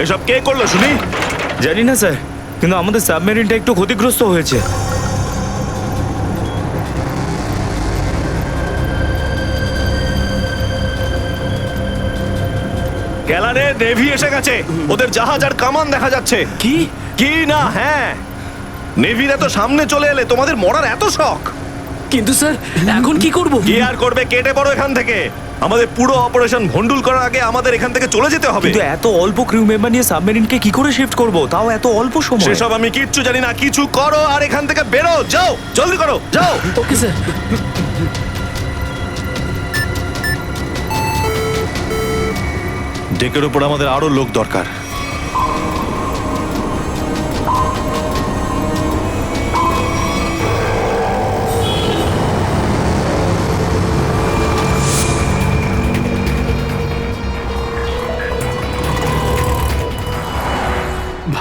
এসব কে করলো শুনি? জানি না স্যার, কিন্তু আমাদের সাবমেরিনটা একটু ক্ষতিগ্রস্ত হয়েছে। গ্যালারে নেভি এসে গেছে, ওদের জাহাজ আর কামান দেখা যাচ্ছে। কি? কি না? হ্যাঁ, নেভির এত সামনে চলে এলে তোমাদের মরার এত শখ। কিন্তু স্যার এখন কি করব? কি আর করবে, কেটে পড়ো এখান থেকে। আমাদের পুরো অপারেশন ভন্ডুল করার আগে আমাদের এখান থেকে চলে যেতে হবে। কিন্তু এত অল্প ক্রিউ মেম্বার নিয়ে সাবমেরিনকে কি করে শিফট করব, তাও এত অল্প সময়? সেসব আমি কিচ্ছু জানি না, কিছু করো আর এখান থেকে বেরো, যাও, জলদি করো, যাও। Okay sir. ডেকের উপর আমাদের আরো লোক দরকার।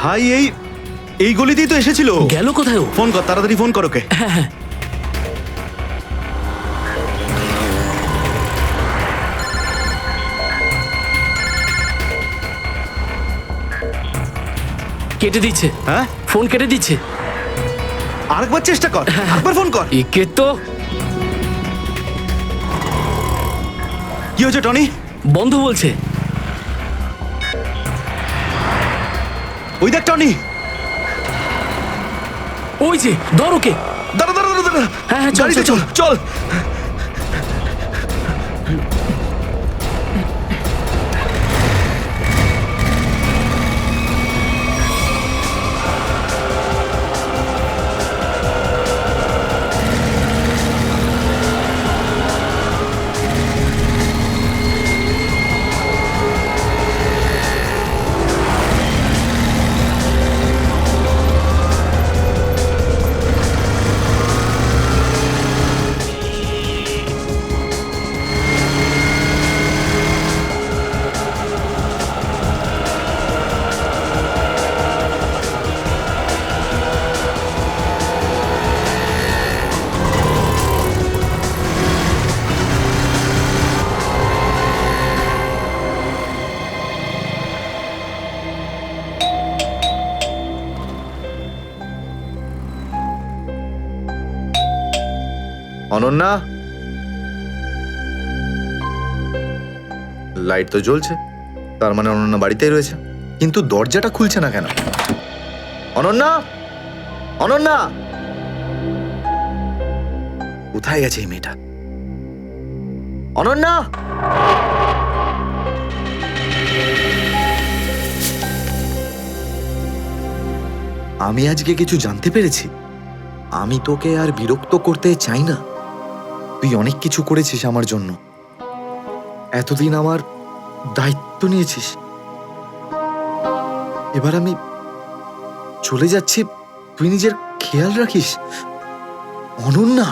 ভাই এই গলিতেই তো এসেছিল। গেল কোথায় ও? ফোন কর, তাড়াতাড়ি ফোন করো কে। হ্যাঁ, কেটে দিচ্ছে। হ্যাঁ, ফোন কেটে দিচ্ছে। আরেকবার চেষ্টা কর, আরেকবার ফোন কর। একে তো কি হয়েছে টনি? বন্ধ বলছে। ওই দেখ টনি। ওই যে ধর ওকে। দাঁড়া দাঁড়া দাঁড়া দাঁড়া। হ্যাঁ, হ্যাঁ, চল, গাড়িতে চল, চল চল। অনন্যা, লাইট তো জ্বলছে, তার মানে অনন্যা বাড়িতেই রয়েছে, কিন্তু দরজাটা খুলছে না কেন? অনন্যা, অনন্যা, কোথায় গেছে এই মেয়েটা? অনন্যা, আমি আজকে কিছু জানতে পেরেছি। আমি তোকে আর বিরক্ত করতে চাই না। তুই অনেক কিছু করেছিস আমার জন্য, এতদিন আমার দায়িত্ব নিয়েছিস। এবার আমি চলে যাচ্ছি, তুই নিজের খেয়াল রাখিস। অনন্যা,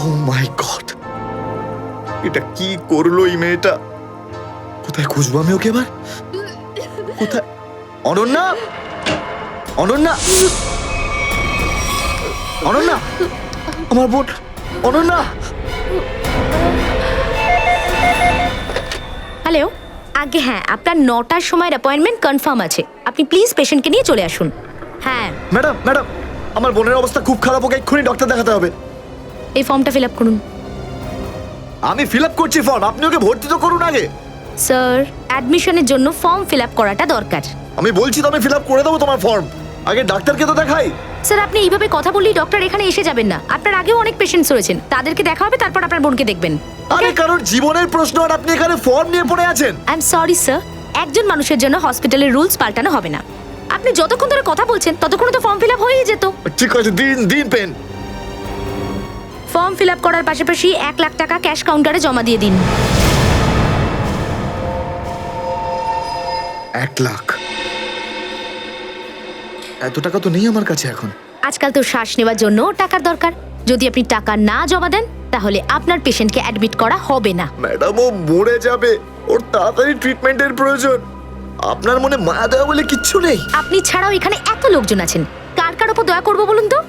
ও মাই গড, এটা কি করলো এই মেয়েটা? কোথায় খুঁজবো আমি ওকে এবার? কোথায়? অনন্যা, অনন্যা, অনন্যা, আমার বোন অনন্যা। হ্যালো, আগে হ্যাঁ, আপনার 9টার সময়ের অ্যাপয়েন্টমেন্ট কনফার্ম আছে। আপনি প্লিজ পেশেন্টকে নিয়ে চলে আসুন। হ্যাঁ ম্যাডাম, ম্যাডাম, আমার বোনের অবস্থা খুব খারাপ, ওকে এক্ষুনি ডক্টর দেখাতে হবে। এই ফর্মটা ফিল আপ করুন। আমি ফিল আপ করছি ফর্ম, আপনি ওকে ভর্তি তো করুন আগে। স্যার, অ্যাডমিশনের জন্য ফর্ম ফিল আপ করাটা দরকার। আমি বলছি তো আমি ফিল আপ করে দেবো তোমার ফর্ম, আগে ডাক্তারকে তো দেখাই। স্যার, আপনি এইভাবে কথা বললেই ডক্টর এখানে এসে যাবেন না। আপনার আগেও অনেক পেশেন্টস রয়েছেন, তাদেরকে দেখা হবে, তারপর আপনার বোনকে দেখবেন। আরে কারোর জীবনের প্রশ্ন আর আপনি এখানে ফর্ম নিয়ে পড়ে আছেন। আই এম সরি স্যার, একজন মানুষের জন্য হসপিটালের রুলস পাল্টানো হবে না। আপনি যতক্ষণ ধরে কথা বলছেন ততক্ষণ তো ফর্ম ফিল আপ হয়েই যেত। ঠিক আছে, দিন দিন পেন। ফর্ম ফিল আপ করার পাশাপাশি 1,00,000 টাকা ক্যাশ কাউন্টারে জমা দিয়ে দিন। 1,00,000? এত টাকা তো নেই আমার কাছে এখন। আজকাল তো শ্বাস নেওয়ার জন্য টাকার দরকার। যদি আপনি টাকা না জমা দেন তাহলে আপনার পেশেন্টকে অ্যাডমিট করা হবে না। ম্যাডাম, ও মরে যাবে, ওর তাড়াতাড়ি ট্রিটমেন্টের প্রয়োজন। আপনার মনে মায়া দয়া বলে কিচ্ছু নেই? আপনি ছাড়াও এখানে এত লোকজন আছেন, কার কার উপর দয়া করবো বলুন তো?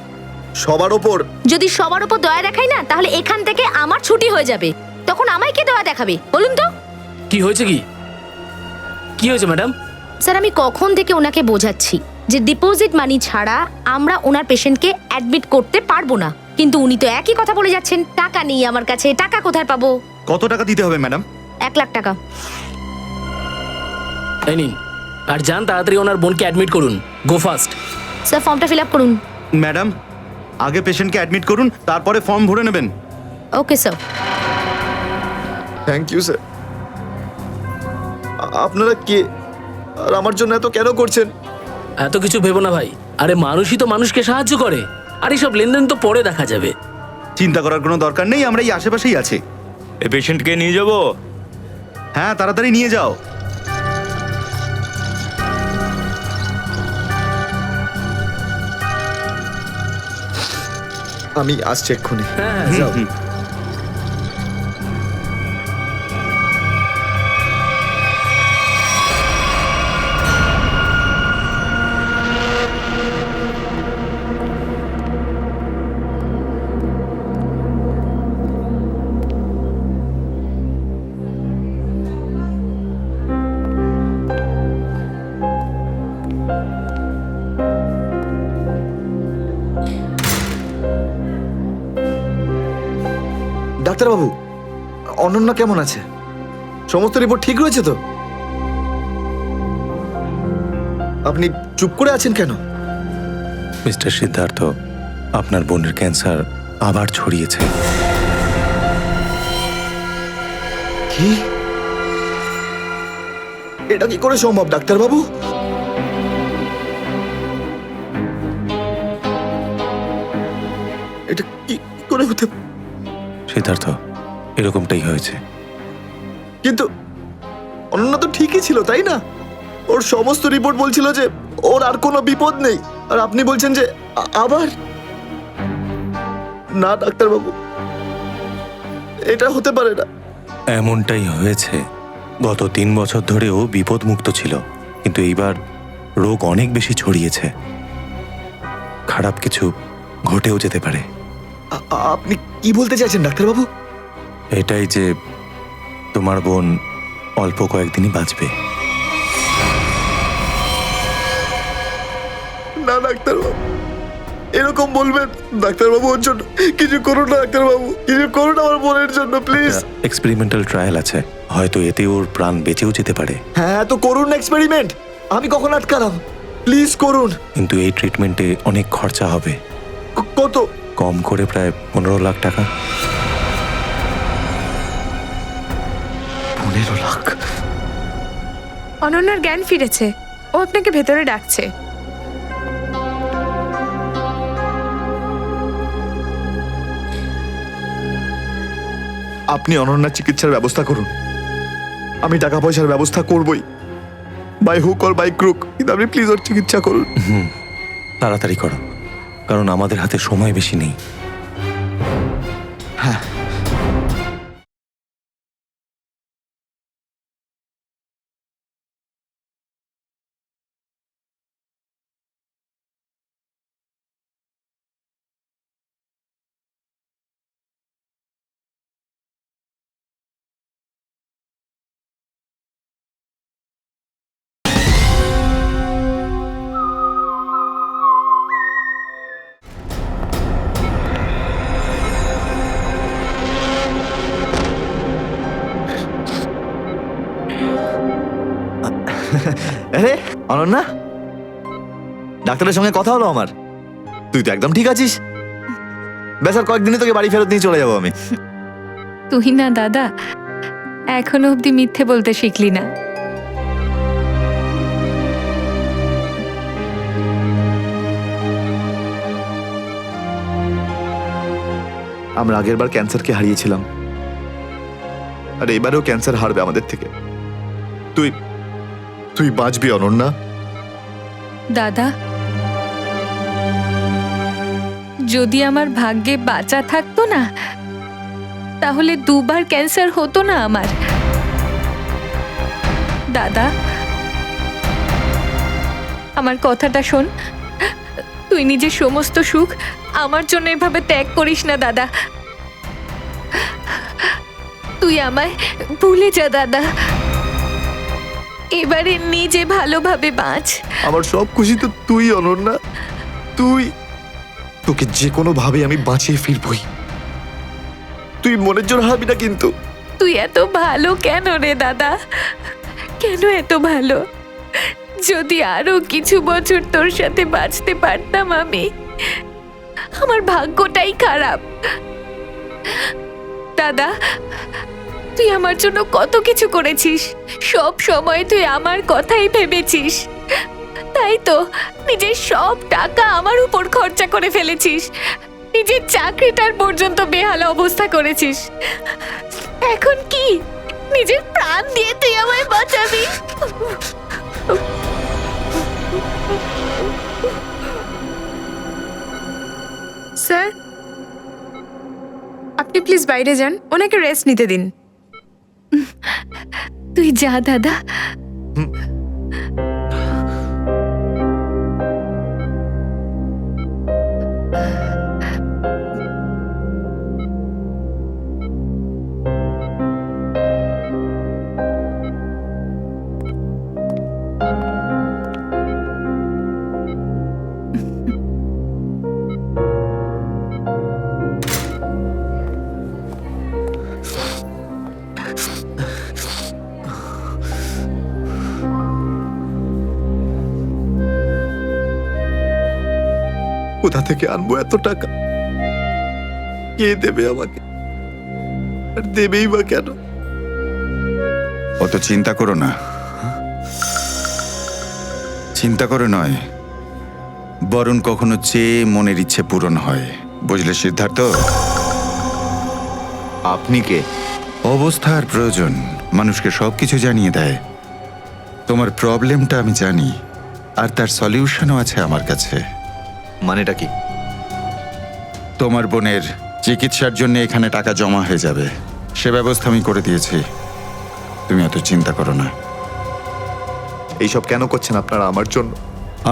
সবার ওপর। যদি সবার উপর দয়া দেখাই না, তাহলে এখান থেকে আমার ছুটি হয়ে যাবে। তখন আমায় কে দয়া দেখাবে বলুন তো? কি হয়েছে? কি হয়েছে ম্যাডাম? স্যার, আমি কখন থেকে ওনাকে বোঝাচ্ছি যে ডিপোজিট মানি ছাড়া আমরা ওনার পেশেন্টকে অ্যাডমিট করতে পারবো না, কিন্তু উনি তো একই কথা বলে যাচ্ছেন। টাকা নেই আমার কাছে, টাকা কোথায় পাবো? কত টাকা দিতে হবে ম্যাডাম? 1,00,000 টাকা। এই নিন, আর যান তাড়াতাড়ি ওনার বোনকে অ্যাডমিট করুন। Go fast. স্যার, ফর্মটা ফিল আপ করুন। ম্যাডাম, আগে পেশেন্টকে অ্যাডমিট করুন, তারপরে ফর্ম ভরে নেবেন। Okay sir. Thank you sir. আপনারা কে আর আমার জন্য এত কেন করছেন? এত কিছু ভেবো না ভাই, আরে মানুষই তো মানুষকে সাহায্য করে, আর এইসব লেনদেন তো পরে দেখা যাবে। চিন্তা করার কোনো দরকার নেই, আমরা এই আশেপাশেই আছি। এই পেশেন্টকে নিয়ে যাবো। হ্যাঁ, তাড়াতাড়ি নিয়ে যাও। আমি আসছি এক্ষুনি। হ্যাঁ হ্যাঁ, যাও। ডাক্তারবাবু, অনন্যা কেমন আছে? সমস্ত রিপোর্ট ঠিক রয়েছে তো? আপনি চুপ করে আছেন কেন? মিস্টার সিদ্ধার্থ, আপনার বোনের ক্যান্সার আবার ছড়িয়েছে। কি? এটা কি করে সম্ভব ডাক্তারবাবু? এটা কি করে হতে? সিদ্ধার্থ, এরকমটাই হয়েছে। কিন্তু অনন্যা তো ঠিকই ছিল, তাই না? ওর সমস্ত রিপোর্ট বলছিল যে ওর আর কোনো বিপদ নেই, আর আপনি বলছেন যে আবার? না ডাক্তারবাবু, এটা হতে পারে না। এমনটাই হয়েছে। গত 3 বছর ধরে ও বিপদমুক্ত ছিল, কিন্তু এইবার রোগ অনেক বেশি ছড়িয়েছে। খারাপ কিছু ঘটেও যেতে পারে। আপনি কি বলতে চাইছেন ডাক্তারবাবু? এটাই যে তোমার বোন অল্প কয়েকদিনই বাঁচবে। না ডাক্তারবাবু, এরকম বলবেন? ডাক্তারবাবু, ওর জন্য কিছু করুন না ডাক্তারবাবু, কিছু করুন আমার বোনের জন্য প্লিজ। এক্সপেরিমেন্টাল ট্রায়াল আছে, হয়তো এতে ওর প্রাণ বেঁচেও যেতে পারে। হ্যাঁ, তো করুন এক্সপেরিমেন্ট। আমি কখন আটকালাম? প্লিজ করুন। কিন্তু এই ট্রিটমেন্টে অনেক খরচা হবে। কত? কম করে প্রায় 15 লাখ টাকা। 15 লাখ? অনন্যার জ্ঞান ফিরেছে, ও আপনাকে ভেতরে ডাকছে। আপনি অনন্যার চিকিৎসার ব্যবস্থা করুন। আমি টাকা পয়সার ব্যবস্থা করবই, by hook or by crook, কিন্তু আপনি প্লিজ ওর চিকিৎসা করুন। তাড়াতাড়ি করো, কারণ আমাদের হাতে সময় বেশি নেই। হ্যাঁ। আরে অনন্যা, ডাক্তারের সঙ্গে কথা হলো আমার। তুই তো একদম ঠিক আছিস। বেশ, আর কয়েকদিনে তোকে বাড়ি ফেরত নিয়ে চলে যাবো আমি। তুই না দাদা, এখনো অব্দি মিথ্যে বলতে শিখলি না। আমরা আগেরবার ক্যান্সারকে হারিয়েছিলাম, আর এবারেও ক্যান্সার হারবে আমাদের থেকে। তুই তুই বাঁচবি অনন্যা। দাদা, যদি আমার ভাগ্যে বাঁচা থাকতো না, তাহলে দুবার ক্যান্সার হতো না আমার। দাদা, আমার কথাটা শোন। তুই নিজের সমস্ত সুখ আমার জন্য এভাবে ত্যাগ করিস না দাদা। তুই আমায় ভুলে যা দাদা। এবারে নিজে ভালোভাবে বাঁচ। আমার সব খুশি তো তুই অনন্যা। তুই, তোকে যে কোনো ভাবে আমি বাঁচিয়ে ফিরবই। তুই মনের জোর হারাবি না কিন্তু। তুই এত ভালো কেন রে দাদা? কেন এত ভালো? যদি আরো কিছু বছর তোর সাথে বাঁচতে পারতাম আমি। আমার ভাগ্যটাই খারাপ। দাদা, তুই আমার জন্য কত কিছু করেছিস, সব সময় তুই আমার কথাই ভেবেছিস। তাই তো নিজের সব টাকা আমার উপর খরচা করে ফেলেছিস, নিজের চাকরিটার পর্যন্ত বেহালা অবস্থা করেছিস। এখন কি নিজের প্রাণ দিয়ে তুই আমায় বাঁচাবি? স্যার, আপনি প্লিজ বাইরে যান, ওনাকে রেস্ট নিতে দিন। তুই যা দাদা। কোথা থেকে আনবো এত টাকা? কে দেবে আমাকে? আর দেবেই বা কেন? অত চিন্তা করো না। চিন্তা করে নয়, বরং কখনো চেয়ে মনের ইচ্ছে পূরণ হয়। বুঝলে সিদ্ধার্থ? আপনি কে? অবস্থার প্রয়োজন মানুষকে সবকিছু জানিয়ে দেয়। তোমার প্রবলেমটা আমি জানি, আর তার সলিউশনও আছে আমার কাছে। মানেটা কি? তোমার বোনের চিকিৎসার জন্য এখানে টাকা জমা হয়ে যাবে, সে ব্যবস্থা আমি করে দিয়েছি। তুমি অত চিন্তা করো না। এইসব কেন করছেন আপনারা আমার জন্য?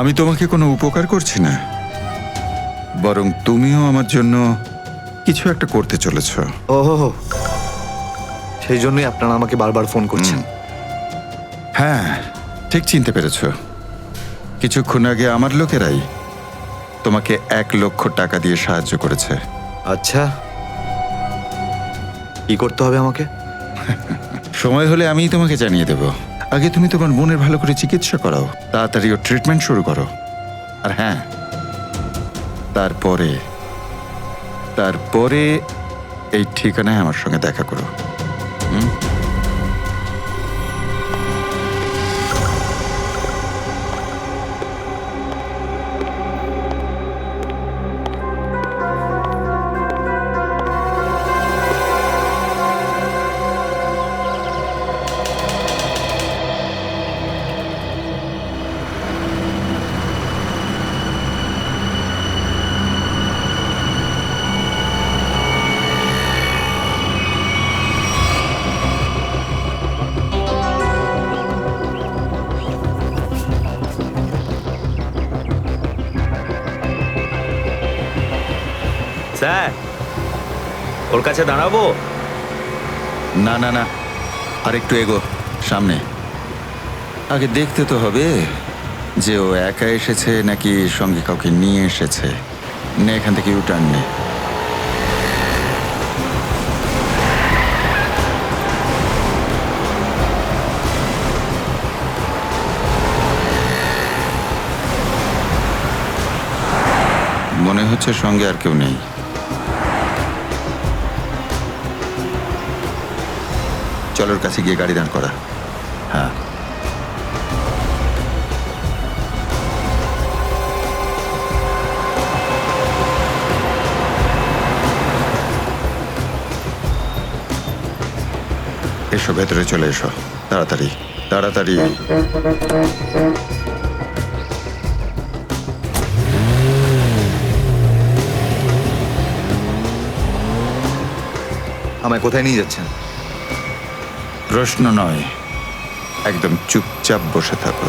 আমি তোমাকে কোনো উপকার করছি না, বরং তুমিও আমার জন্য কিছু একটা করতে চলেছ। ওহো, সেই জন্যই আপনারা আমাকে বারবার ফোন করছেন। হ্যাঁ, ঠিক চিনতে পেরেছ। কিছুক্ষণ আগে আমার লোকেরাই তোমাকে 1 লক্ষ টাকা দিয়ে সাহায্য করেছে। আচ্ছা, কি করতে হবে আমাকে? সময় হলে আমিই তোমাকে জানিয়ে দেব। আগে তুমি তোমার বোনের ভালো করে চিকিৎসা করাও, তাড়াতাড়ি ওর ট্রিটমেন্ট শুরু করো। আর হ্যাঁ, তারপরে তারপরে এই ঠিকানায় আমার সঙ্গে দেখা করো। স্যার, ওর কাছে দাঁড়াবো? না না না, আর একটু এগো সামনে। আগে দেখতে তো হবে যে ও একা এসেছে নাকি সঙ্গে কাউকে নিয়ে এসেছে। নে, এখান থেকে ইউটার্ন নে। মনে হচ্ছে সঙ্গে আর কেউ নেই। চলোর কাছে গিয়ে গাড়ি দাঁড় করা। হ্যাঁ, এসো ভেতরে চলে এসো, তাড়াতাড়ি তাড়াতাড়ি। আমায় কোথায় নিয়ে যাচ্ছেন? প্রশ্ন নয়, একদম চুপচাপ বসে থাকো।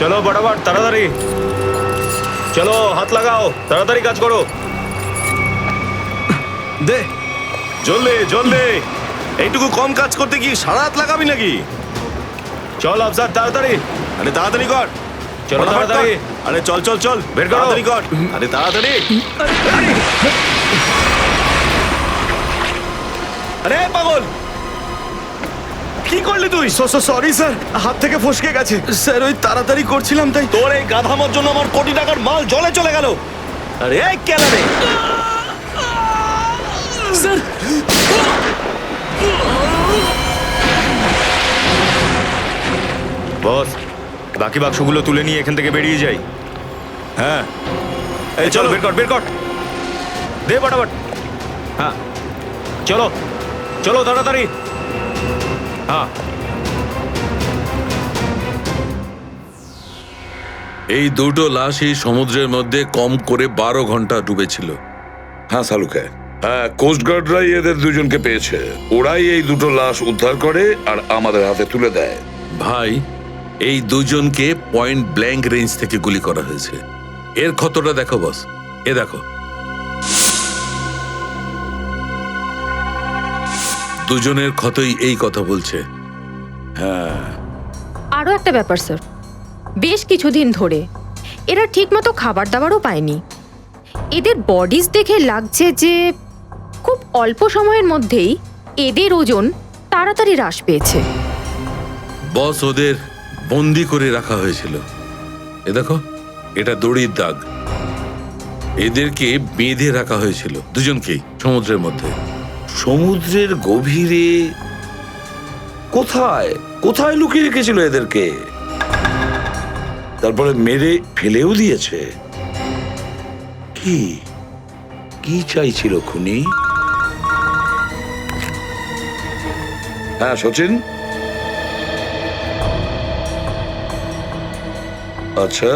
চলো বড়াবড়, তাড়াতাড়ি চলো, হাত লাগাও, তাড়াতাড়ি কাজ করো। দে জলদি জলদি, এইটুকু কম কাজ করতে কি সারা হাত লাগাবি নাকি? চল আফসার, তাড়াতাড়ি, আরে তাড়াতাড়ি কর, চলো তাড়াতাড়ি, আরে চল চল চল, বের কর, তাড়াতাড়ি কর, আরে তাড়াতাড়ি। আরে পাগল, কি করলি তুই? সরি স্যার, হাত থেকে ফসকে গেছে স্যার, ওই তাড়াতাড়ি করছিলাম তাই। তোর এই গাধামার জন্য আমার কোটি টাকার মাল জলে চলে গেল। আরে এই কেন রে স্যার, বস, বাকি বাক্সগুলো তুলে নিয়ে এখান থেকে বেরিয়ে যাই। হ্যাঁ, এই চলো, বের কর বের কর, দে ফটাফট। হ্যাঁ চলো চলো তাড়াতাড়ি। হ্যাঁ, এই দুটো লাশই সমুদ্রের মধ্যে কম করে 12 ঘন্টা ডুবেছিল। হ্যাঁ সালুকে, হ্যাঁ কোস্টগার্ডরাই এদের দুজনকে পেয়েছে। ওরাই এই দুটো লাশ উদ্ধার করে আর আমাদের হাতে তুলে দেয়। ভাই, এই দুজনকে পয়েন্ট ব্ল্যাঙ্ক রেঞ্জ থেকে গুলি করা হয়েছে। এর ক্ষতটা দেখো বস, এ দেখো। দুজনের ক্ষতই এই কথা বলছে। আরও একটা ব্যাপার স্যার, বেশ কিছুদিন ধরে এরা ঠিকমতো খাবার দাবারও পায়নি। এদের বডিজ দেখে লাগছে যে খুব অল্প সময়ের মধ্যেই এদের ওজন তাড়াতাড়ি হ্রাস পেয়েছে। বস, ওদের বন্দি করে রাখা হয়েছিল। এ দেখো, এটা দড়ির দাগ। এদেরকে বেঁধে রাখা হয়েছিল দুজনকেই সমুদ্রের মধ্যে। সমুদ্রের গভীরে কোথায় কোথায় লুকিয়ে রেখেছিল এদেরকে? তারপরে মেরে ফেলেও দিয়েছে। কি কি চাইছিল খুনি? হ্যাঁ সচিন, আচ্ছা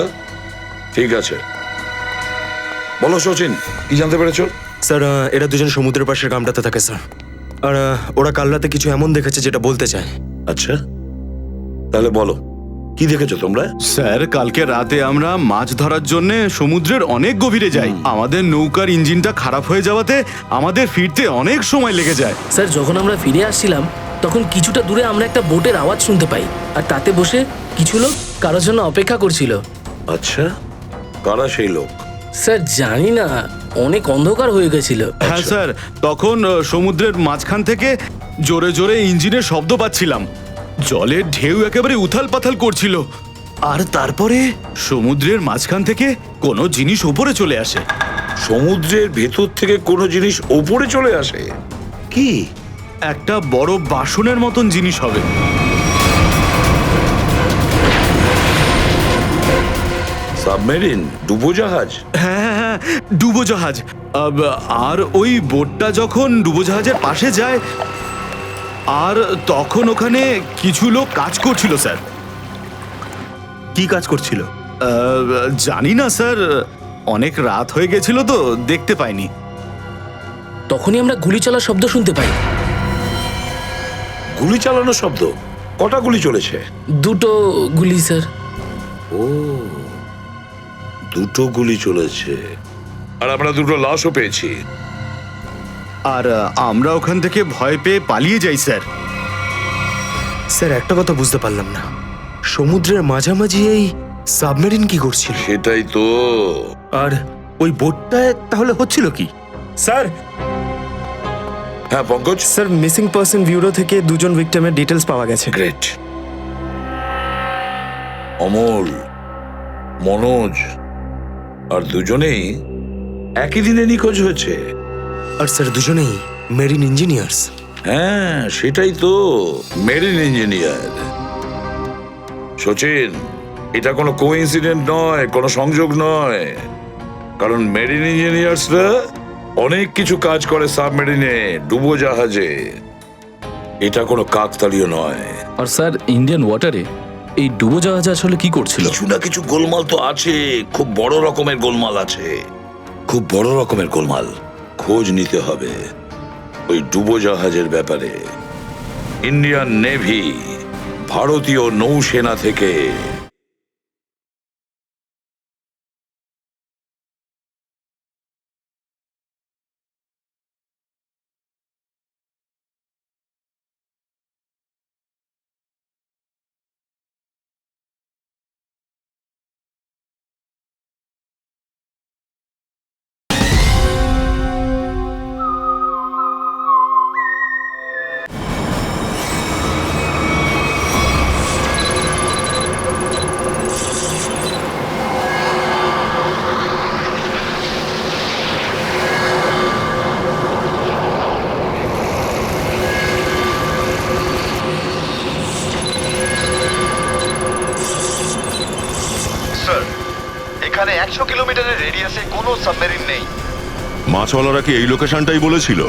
ঠিক আছে, বলো সচিন, কি জানতে পেরেছো? স্যার, এরা দুজন সমুদ্রের পাশের গ্রামটাতে থাকে স্যার। আর ওরা কাল রাতে কিছু এমন দেখেছে যেটা বলতে চায়। আচ্ছা, তাহলে বলো কি দেখেছো তোমরা? স্যার, কালকে রাতে আমরা মাছ ধরার জন্য সমুদ্রের অনেক গভীরে যাই। আমাদের নৌকার ইঞ্জিনটা খারাপ হয়ে যাওয়াতে আমাদের ফিরতে অনেক সময় লেগে যায়। স্যার, যখন আমরা ফিরে আসছিলাম তখন কিছুটা দূরে আমরা একটা বোটের আওয়াজ শুনতে পাই, আর তাতে বসে কিছু লোক কারোর জন্য অপেক্ষা করছিল। আচ্ছা, কারা সেই লোক? স্যার জানি না, অনেক অন্ধকার হয়ে গেছিল। হ্যাঁ স্যার, তখন সমুদ্রের মাঝখান থেকে জোরে জোরে ইঞ্জিনের শব্দ পাচ্ছিলাম, জলের ঢেউ একেবারে উথাল পাথাল করছিল, আর তারপরে সমুদ্রের মাঝখান থেকে কোনো জিনিস উপরে চলে আসে। সমুদ্রের ভেতর থেকে কোনো জিনিস ওপরে চলে আসে? কি? একটা বড় বাসনের মতন জিনিস হবে। সাবমেরিন, ডুবোজাহাজ? হ্যাঁ, ডুবোজাহাজ। আর ওই বোটটা যখন ডুবোজাহাজের পাশে যায়, আর তখন ওখানে কিছু লোক কাজ করছিল স্যার। কি কাজ করছিল? জানি না স্যার, অনেক রাত হয়ে গেছিল তো দেখতে পাইনি। তখনই আমরা গুলি চলার শব্দ শুনতে পাই। গুলি চালানোর শব্দ? কটা গুলি চলেছে? 2টো গুলি স্যার। ও, 2টো গুলি চলেছে। আর আমরা 2টো লাশও পেয়েছি। আর আমরা ওখান থেকে ভয় পেয়ে পালিয়ে যাই স্যার। স্যার একটা কথা বুঝতে পারলাম না, সমুদ্রের মাঝামাঝি এই সাবমেরিন কি করছিল? সেটাই তো। আর ওই বোটটায় তাহলে হচ্ছিল কি? স্যার, হ্যাঁ Pankaj. Sir missing person bureau থেকে 2জন ভিক্টিমের ডিটেলস পাওয়া গেছে। গ্রেট। অমল, মনোজ আর দুজনেই একই দিনে নিখোঁজ হয়েছে। আর স্যার দুজনেই মেরিন ইঞ্জিনিয়ার্স। হ্যাঁ সেটাই তো, মেরিন ইঞ্জিনিয়ার। সচিন, এটা কোনো কোইন্সিডেন্ট নয়, কোনো সংযোগ নয়, কারণ মেরিন ইঞ্জিনিয়ার্সরা অনেক কিছু কাজ করে সাবমেরিনে, ডুবোজাহাজে। এটা কোনো কাকতালীয় নয়। আর স্যার, ইন্ডিয়ান ওয়াটারে এই ডুবোজাহাজ আসলে কি করছিল? কিছু না কিছু গোলমাল তো আছে, খুব বড় রকমের গোলমাল আছে, খুব বড় রকমের গোলমাল। খোঁজ নিতে হবে ওই ডুবোজাহাজের ব্যাপারে। ইন্ডিয়ান নেভি, ভারতীয় নৌসেনা থেকে এখানে 100 কিলোমিটারের রেডিয়াসে কোনো সাবমেরিন নেই। মাছওয়ালারা কি এই লোকেশনটাই বলেছিল?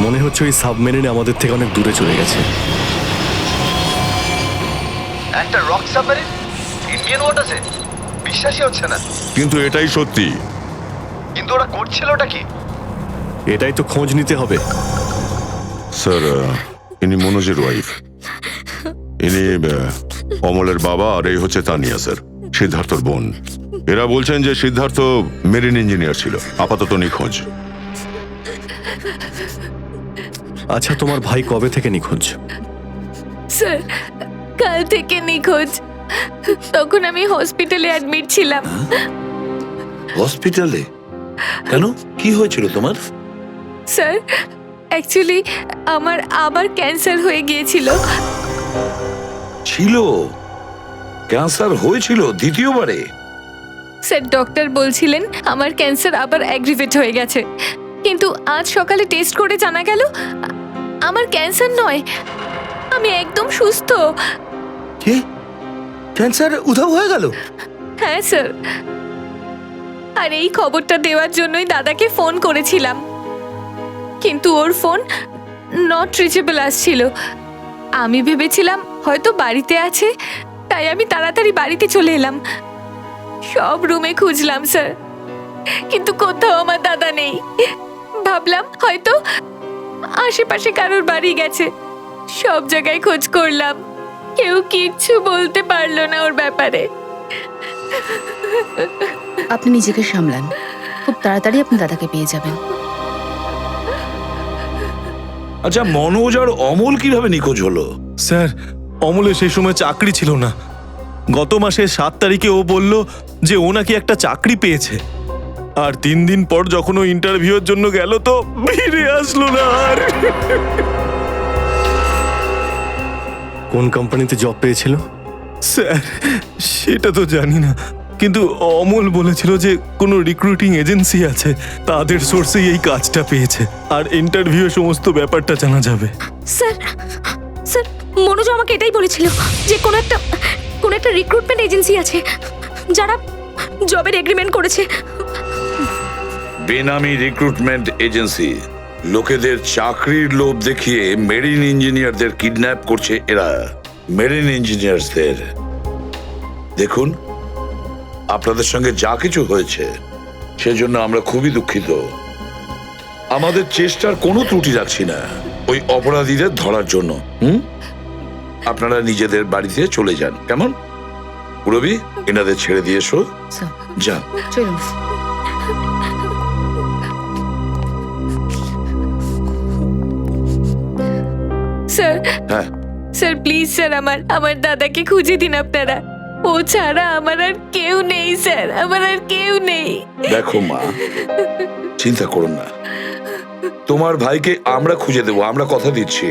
মনে হচ্ছে ওই সাবমেরিন আমাদের থেকে অনেক দূরে চলে গেছে। একটা রক সাবমেরিন ইন্ডিয়ান ওয়াটারে? বিশ্বাসই হচ্ছে না। কিন্তু এটাই সত্যি। কিন্তু ওরা করছিলটা কি? এটাই তো খোঁজ নিতে হবে। স্যার, ইনি মনোজের ওয়াইফ, ইনি অমলের বাবা, আর এই হচ্ছে তানিয়া স্যার, সিদ্ধার্থর বোন। এরা বলছেন যে সিদ্ধার্থ মেরিন ইঞ্জিনিয়ার ছিল, আপাতত নিখোঁজ। আচ্ছা, তোমার ভাই কবে থেকে নিখোঁজ? স্যার, কাল থেকে নিখোঁজ। তখন আমি হসপিটালে অ্যাডমিট ছিলাম। হসপিটালে? কেন, কি হয়েছিল তোমার? স্যার, অ্যাকচুয়ালি আমার আবার ক্যান্সার হয়ে গিয়েছিল। ছিল? ক্যান্সার হয়েছিল দ্বিতীয়বারে? স্যার, ডক্টর বলছিলেন আমার ক্যান্সার আবার অ্যাগ্রিভেট হয়ে গেছে, কিন্তু আজ সকালে টেস্ট করে জানা গেল আমার ক্যান্সার নয়, আমি একদম সুস্থ। কি? ক্যান্সার উধাও হয়ে গেল? হ্যাঁ স্যার, আর এই খবরটা দেওয়ার জন্যই দাদাকে ফোন করেছিলাম, কিন্তু ওর ফোন নট রিচেবল আসছিল। আমি ভেবেছিলাম হয়তো বাড়িতে আছে, তাই আমি তাড়াতাড়ি বাড়িতে চলে এলাম। সব রুমে খুঁজলাম স্যার, কিন্তু কোথাও আমার দাদা নেই। ভাবলাম হয়তো আশেপাশে কারোর বাড়ি গেছে। সব জায়গায় খোঁজ করলাম, কেউ কিচ্ছু বলতে পারলো না ওর ব্যাপারে। আপনি নিজেকে সামলান, খুব তাড়াতাড়ি আপনি দাদাকে পেয়ে যাবেন। আচ্ছা, মনোজ আর অমল কিভাবে নিখোঁজ হলো? স্যার, অমলের সেই সময় চাকরি ছিল না। গত মাসের 7 তারিখে ও বলল যে ও নাকি একটা চাকরি পেয়েছে, আর 3 দিন পর যখন ও ইন্টারভিউর জন্য গেল তো ফিরে আসলো না আর। কোন কোম্পানিতে জব পেয়েছিল? স্যার সেটা তো জানি না, কিন্তু অমল বলেছিল যে কোনো রিক্রুটিং এজেন্সি আছে, তাদের সোর্সেই এই কাজটা পেয়েছে, আর ইন্টারভিউ সমস্ত ব্যাপারটা জানা যাবে। স্যার স্যার মনোজ আমাকে এটাই বলেছিল যে কোনো একটা রিক্রুটমেন্ট এজেন্সি আছে যারা জবের এগ্রিমেন্ট করেছে। বেনামি রিক্রুটমেন্ট এজেন্সি লোকেদের চাকরির লোভ দেখিয়ে মেরিন ইঞ্জিনিয়ারদের কিডন্যাপ করছে এরা। মেরিন ইঞ্জিনিয়ারদের দেখুন, আপনাদের সঙ্গে যা কিছু হয়েছে সেজন্য আমরা খুবই দুঃখিত। আমাদের চেষ্টার কোনো ত্রুটি রাখছি না ওই অপরাধীদের ধরার জন্য। আপনারা নিজেদের বাড়িতে চলে যান, কেমন? পুরবি, এনাদের ছেড়ে দিয়ে এসো। যান। চলুন। স্যার হ্যাঁ স্যার প্লিজ স্যার আমার দাদাকে খুঁজে দিন আপনারা। ও ছাড়া আমার আর কেউ নেই স্যার, আমার আর কেউ নেই। দেখো মা, চিন্তা করুন না, তোমার ভাইকে আমরা খুঁজে দেবো, আমরা কথা দিচ্ছি।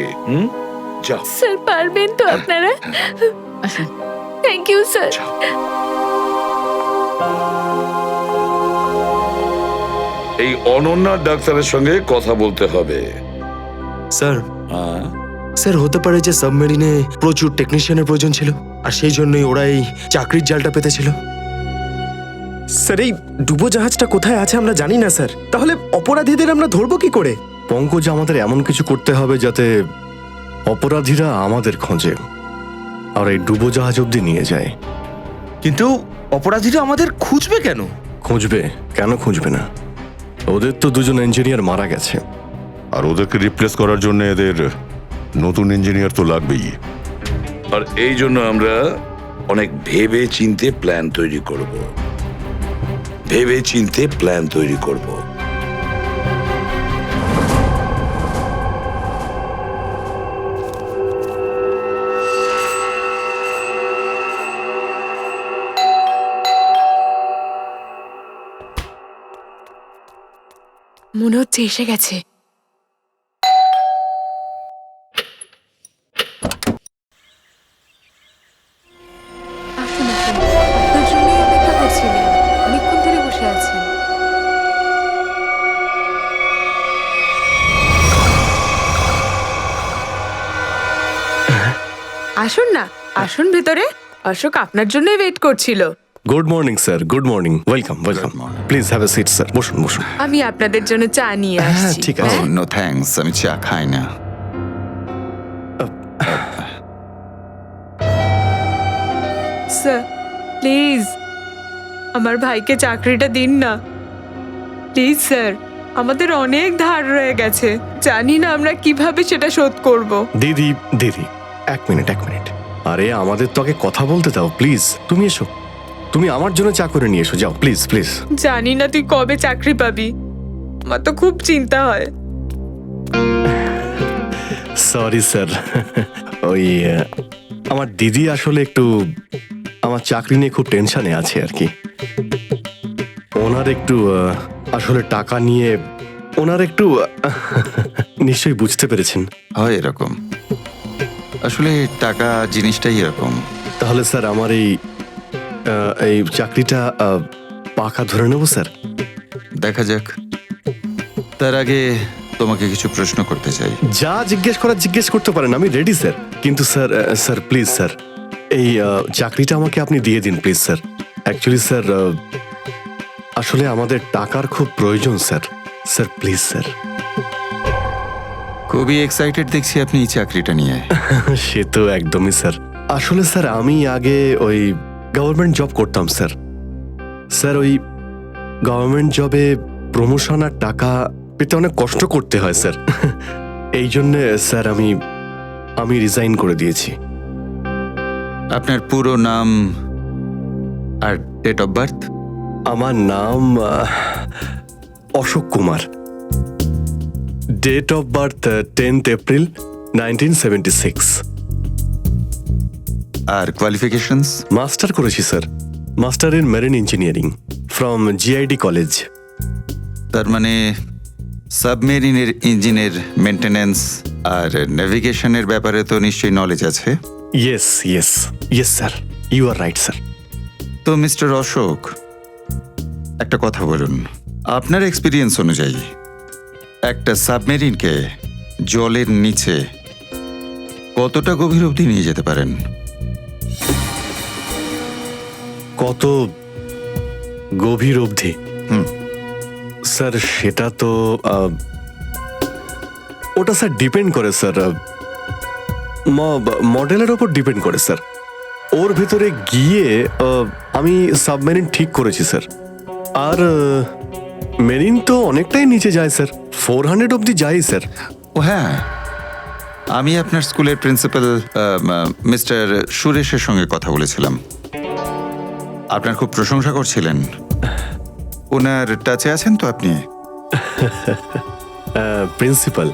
যাও স্যার, পারবেন তো আপনারা? আসুন। Thank you sir. এই অনন্যা ডাক্তারের সঙ্গে কথা বলতে হবে। স্যার স্যার হতে পারে যে সাবমেরিনে প্রচুর টেকনিশিয়ানের প্রয়োজন ছিল, আর সেই জন্যই ওরা এই চাকরির জালটা পেতেছিল। স্যার এই ডুবো জাহাজটা কোথায় আছে আমরা জানি না স্যার, তাহলে অপরাধীদের আমরা ধরবো কি করে? পঙ্কজ, আমাদের এমন কিছু করতে হবে যাতে অপরাধীরা আমাদের খোঁজে আর এই ডুবো জাহাজ অব্দি নিয়ে যায়। কিন্তু অপরাধীরা আমাদের খুঁজবে কেন? খুঁজবে কেন? খুঁজবে না? ওদের তো দুজন ইঞ্জিনিয়ার মারা গেছে, আর ওদেরকে রিপ্লেস করার জন্য এদের নতুন ইঞ্জিনিয়ার তো লাগবেই। আর এই জন্য আমরা অনেক ভেবে চিন্তে প্ল্যান তৈরি করব। ভেবে চিন্তে প্ল্যান তৈরি করব। মনে হচ্ছে এসে গেছে। আসুন আসুন, আপনার জন্যই অপেক্ষা করছিলাম, অনেকক্ষণ ধরে বসে আছেন। আসুন না, আসুন ভেতরে। অশোক আপনার জন্যই ওয়েট করছিল। Good morning sir, good morning. Welcome welcome, please have a seat sir. বসুন বসুন। আমি আপনাদের জন্য চা নিয়ে আসছি। ঠিক আছে। নো থ্যাঙ্কস, আমি চা খাই না। স্যার প্লিজ আমার ভাইকে চাকরিটা দিন না, প্লিজ স্যার। আমাদের অনেক ধার রয়ে গেছে, জানি না আমরা কিভাবে সেটা শোধ করব। দিদি দিদি, এক মিনিট। আরে আমাদের তো আগে কথা বলতে দাও প্লিজ। তুমি এসো, তুমি আমার জন্য চা করে নিয়ে এসো, যাও প্লিজ প্লিজ। জানি না তুই কবে চাকরি পাবি, আমার তো খুব চিন্তা হয়। সরি স্যার, ওই আমার দিদি আসলে একটু আমার চাকরি নিয়ে খুব টেনশনে আছে আর কি। ওনার একটু আসলে টাকা নিয়ে ওনার একটু নিশ্চয়ই বুঝতে পেরেছেন। হয় এরকম, আসলে টাকা জিনিসটাই এরকম। তাহলে স্যার আমার এই চাকরিটা পাকা ধরে নেব স্যার? দেখা যাক, তার আগে তোমাকে কিছু প্রশ্ন করতে চাই। যা জিজ্ঞেস করতে পারেন, আমি রেডি স্যার। কিন্তু স্যার প্লিজ স্যার, এই চাকরিটা আমাকে আপনি দিয়ে দিন প্লিজ স্যার। অ্যাকচুয়ালি স্যার আসলে আমাদের টাকার খুব প্রয়োজন স্যার। Sir please sir. খুবই এক্সাইটেড দেখছি আপনি এই চাকরিটা নিয়ে। সে তো একদমই স্যার। আসলে স্যার আমি আগে ওই গভর্নমেন্ট জব করতাম স্যার। স্যার ওই গভর্নমেন্ট জবে প্রমোশন আর টাকা পেতে অনেক কষ্ট করতে হয় স্যার। এই জন্য স্যার আমি রিজাইন করে দিয়েছি। আপনার পুরো নাম আর ডেট অফ বার্থ? আমার নাম Ashok Kumar. Date of birth 10th April 1976। আর কোয়ালিফিকেশনস? মাস্টার করেছি sir, master in marine engineering from GID college. তার মানে সাবমেরিনের ইঞ্জিনের মেনটেন্যান্স আর নেভিগেশনের ব্যাপারে তো নিশ্চয়ই নলেজ আছে। Yes yes yes sir, you are right sir. তো মিস্টার অশোক, একটা কথা বলুন, আপনার এক্সপিরিয়েন্স অনুযায়ী একটা সাবমেরিনকে জলের নিচে কতটা গভীর অবধি নিয়ে যেতে পারেন? কত গভীর অবধি? স্যার সেটা তো ওটা স্যার ডিপেন্ড করে স্যার, মডেলের ওপর ডিপেন্ড করে স্যার। ওর ভেতরে গিয়ে আমি সাবমেরিন ঠিক করেছি স্যার। আর মেরিন তো অনেকটাই নিচে যায় স্যার, 400 অবধি যায় স্যার। ও হ্যাঁ, আমি আপনার স্কুলের প্রিন্সিপাল মিস্টার সুরেশের সঙ্গে কথা বলেছিলাম। আপনার খুব প্রশংসা করছিলেন। ওনার টাচে আছেন তো আপনি? প্রিন্সিপাল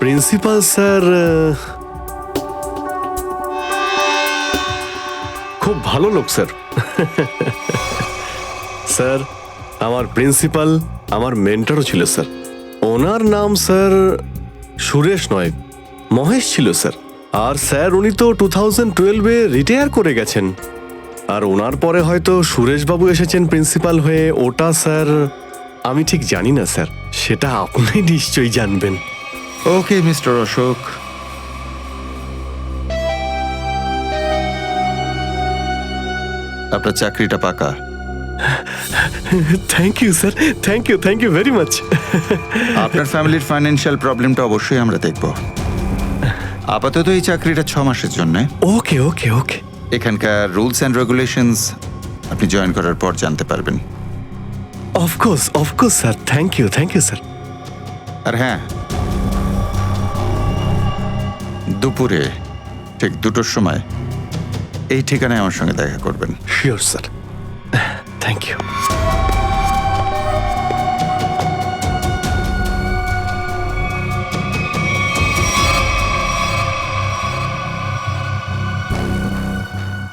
প্রিন্সিপাল স্যার খুব ভালো লোক স্যার। স্যার আমার প্রিন্সিপাল আমার মেন্টরও ছিল স্যার। ওনার নাম স্যার সুরেশ নয়, মহেশ ছিল স্যার। আর স্যার উনি তো 2012-এ রিটায়ার করে গেছেন। আর ওনার পরে হয়তো সুরেশবাবু এসেছেন প্রিন্সিপাল হয়ে, ওটা স্যার আমি ঠিক জানি না স্যার, সেটা আপনি নিশ্চয়ই জানবেন। ওকে মিস্টার অশোক, আপনার চাকরিটা পাকা। Thank you sir, thank you very much. আপনার ফ্যামিলির ফাইন্যান্সিয়াল প্রবলেমটা অবশ্যই আমরা দেখব। আপাতত এই চাকরিটা 6 মাসের জন্য। ওকে ওকে ওকে। এখানকার রুলস অ্যান্ড রেগুলেশনস আপনি জয়েন করার পর জানতে পারবেন। Of course sir, thank you sir. আর হ্যাঁ, দুপুরে ঠিক 2টোর সময় এই ঠিকানায় আমার সঙ্গে দেখা করবেন। Sure sir, thank you.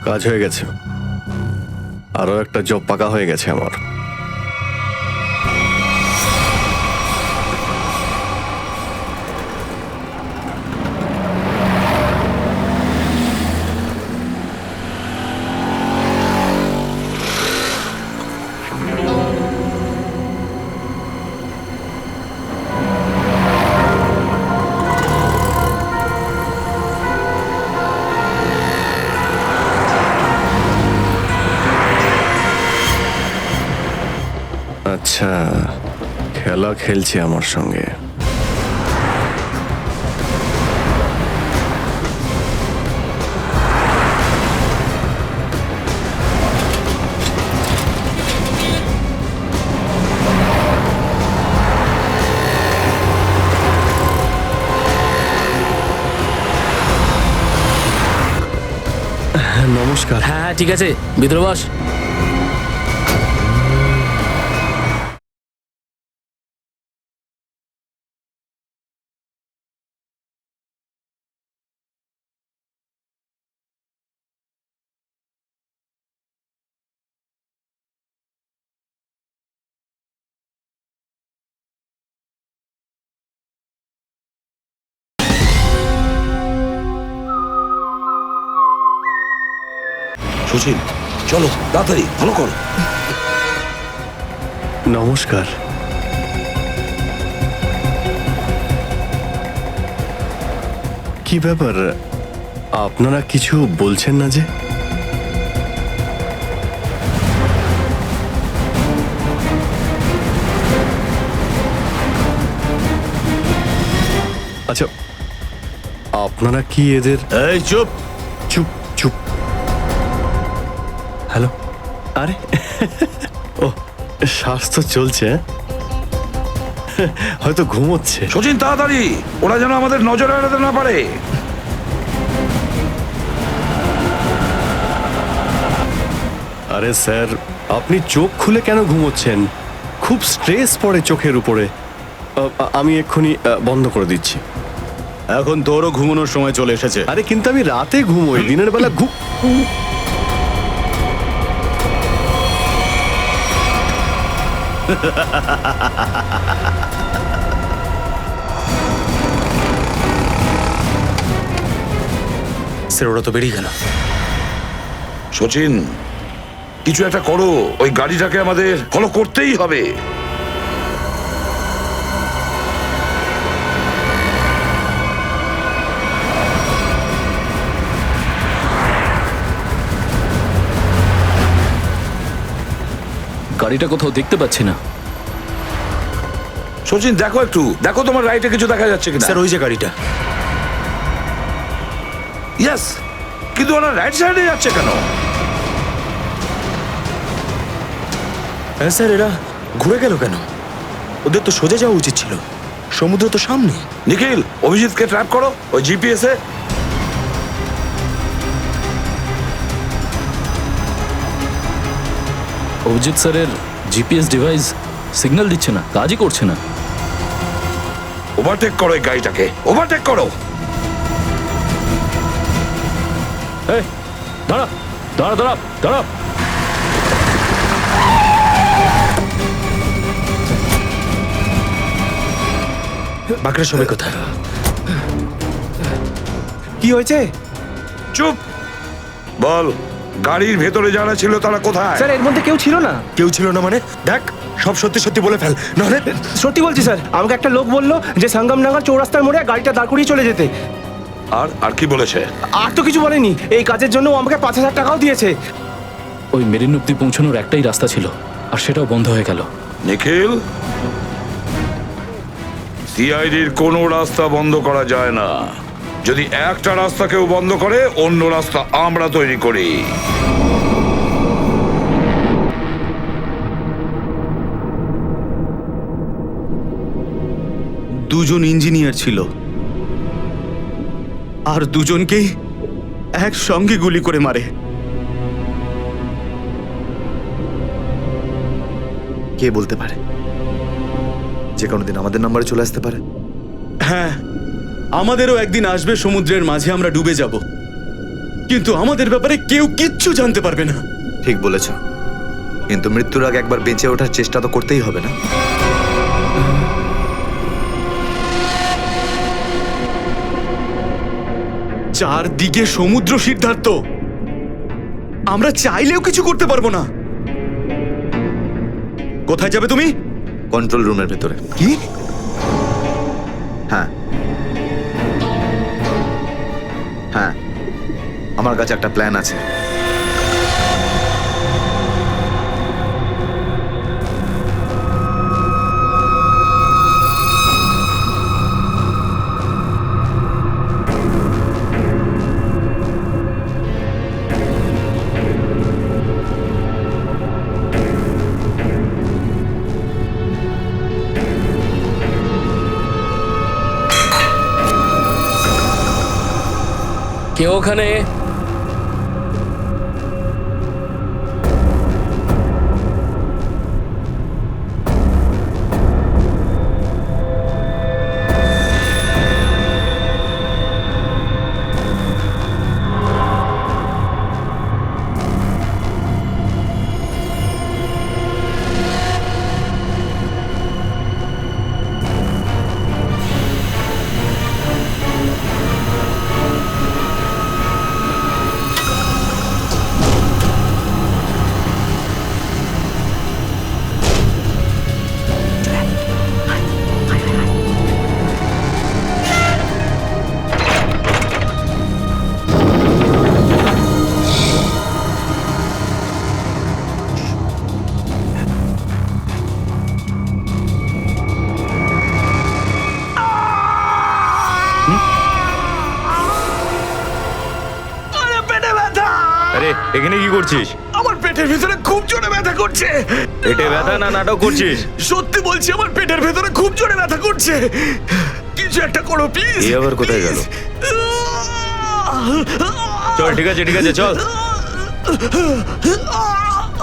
কাজ হয়ে গেছে, আরো একটা জব পাকা হয়ে গেছে আমার। আচ্ছা, খেলা খেলছে আমার সঙ্গে। নমস্কার। হ্যাঁ ঠিক আছে, ভিতরে বস। সুশীল, চলো তাড়াতাড়ি, ভালো করো। নমস্কার। কি ব্যাপার, আপনারা কিছু বলছেন না যে? আচ্ছা, আপনারা কি এদের... এই চুপ চুপ চুপ। হ্যালো, আরে ও স্বাস্থ্য চলছে, হয়তো ঘুমোচ্ছে। সচিন তাড়াতাড়ি, ওরা যেন আমাদের নজরে এড়াতে না পারে। আরে স্যার, আপনি চোখ খুলে কেন ঘুমোচ্ছেন? খুব স্ট্রেস পড়ে চোখের উপরে। আমি এক্ষুনি বন্ধ করে দিচ্ছি। এখন তোরও ঘুমানোর সময় চলে এসেছে। আরে কিন্তু আমি রাতে ঘুমোই, দিনের বেলা স্যার ওরা তো বেরিয়ে গেল। সচিন, কিছু একটা করো, ওই গাড়িটাকে আমাদের ফলো করতেই হবে। গাড়িটা কোথাও দেখতে পাচ্ছি না। সচিন দেখো একটু, দেখো তোমার রাইটে কিছু দেখা যাচ্ছে কিনা। স্যার ওই যে গাড়িটা। ইয়েস, কিন্তু ওরা রাইট সাইডে যাচ্ছে কেন? হ্যাঁ স্যার, এরা ঘুরে গেল কেন? ওদের তো সোজা যাওয়া উচিত ছিল, সমুদ্র তো সামনে। নিখিল, অভিজিৎকে ট্র্যাপ করো ওই জিপিএস এ। অভিজিৎ স্যারের জিপিএস ডিভাইস সিগন্যাল দিচ্ছে না, কাজই করছে না। ওভারটেক করো এই গাড়িটাকে, ওভারটেক করো। এই দাঁড়া দাঁড়া দাঁড়া দাঁড়া। বাকিরা সবাই কোথায়? কি হয়েছে? চুপ, বল গাড়ির ভেতরে যারা ছিল তারা কোথায়? স্যার এর মধ্যে কেউ ছিল না। কেউ ছিল না মানে? দেখ, সব সত্যি সত্যি বলে ফেল, নাহলে। সত্যি বলছি স্যার, আমাকে একটা লোক বললো যে সঙ্গমনগর চৌরাস্তার মোড়ে গাড়িটা দাঁড় করিয়ে চলে যেতে। আর কি বলেছে? আর তো কিছু বলেনি। এই কাজের জন্য ও আমাকে 5,000 টাকাও দিয়েছে। ওই মেরিন অব্দি পৌঁছানোর একটাই রাস্তা ছিল, আর সেটাও বন্ধ হয়ে গেল। নিখিল, সিআইডির কোনো রাস্তা বন্ধ করা যায় না। যদি একটা রাস্তা কেউ বন্ধ করে, অন্য রাস্তা আমরা তৈরি করি। দুজন ইঞ্জিনিয়ার ছিল, আর দুজনকেই একসঙ্গে গুলি করে মারে। কে বলতে পারে যে কোনোদিন আমাদের নাম্বারে চলে আসতে পারে? হ্যাঁ, আমাদেরও একদিন আসবে, সমুদ্রের মাঝে আমরা ডুবে যাব, কিন্তু আমাদের ব্যাপারে কেউ কিচ্ছু জানতে পারবে না। ঠিক বলেছ, কিন্তু মৃত্যুর আগে একবার বেঁচে ওঠার চেষ্টা তো করতেই হবে না? চারদিকে সমুদ্র, সিদ্ধার্থ, আমরা চাইলেও কিছু করতে পারবো না। কোথায় যাবে তুমি? কন্ট্রোল রুমের ভেতরে। কি? হ্যাঁ হ্যাঁ, আমার কাছে একটা প্ল্যান আছে। কেউ ওখানে? আরে এখানে কি করছিস? আমার পেটের ভিতরে খুব জোরে ব্যথা করছে। পেটে ব্যথা না নাটক করছিস? সত্যি বলছি, আমার পেটের ভেতরে খুব জোরে ব্যথা করছে। কিছু একটা করো প্লিজ। এই আবার কোথায় গেল? চল, ঠিক আছে ঠিক আছে, চল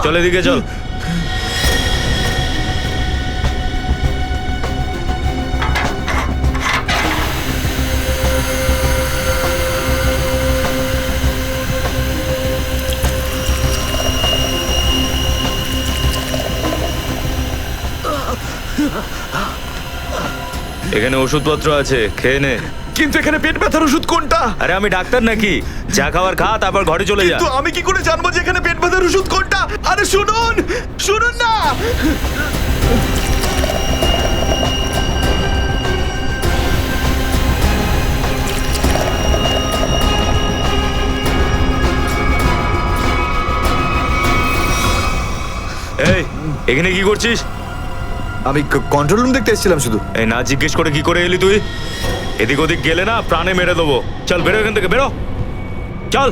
চল, এদিকে চল। এখানে ওষুধপত্র আছে, খেয়ে নে। কিন্তু এখানে পেট ব্যথার ওষুধ কোনটা? আরে আমি ডাক্তার নাকি? যা খাবার খা, তারপর ঘরে চলে যা। কিন্তু আমি কি করে জানবো যে এখানে পেট ব্যথার ওষুধ কোনটা? আরে শুনুন, শুনুন না। এই, এখানে কি করছিস? আমি কন্ট্রোল রুম দেখতে এসেছিলাম শুধু। এই না জিজ্ঞেস করে কি করে এলি তুই? এদিক ওদিক গেলে না প্রাণে মেরে দেবো। চল বেরো এখান থেকে, বেরো, চল।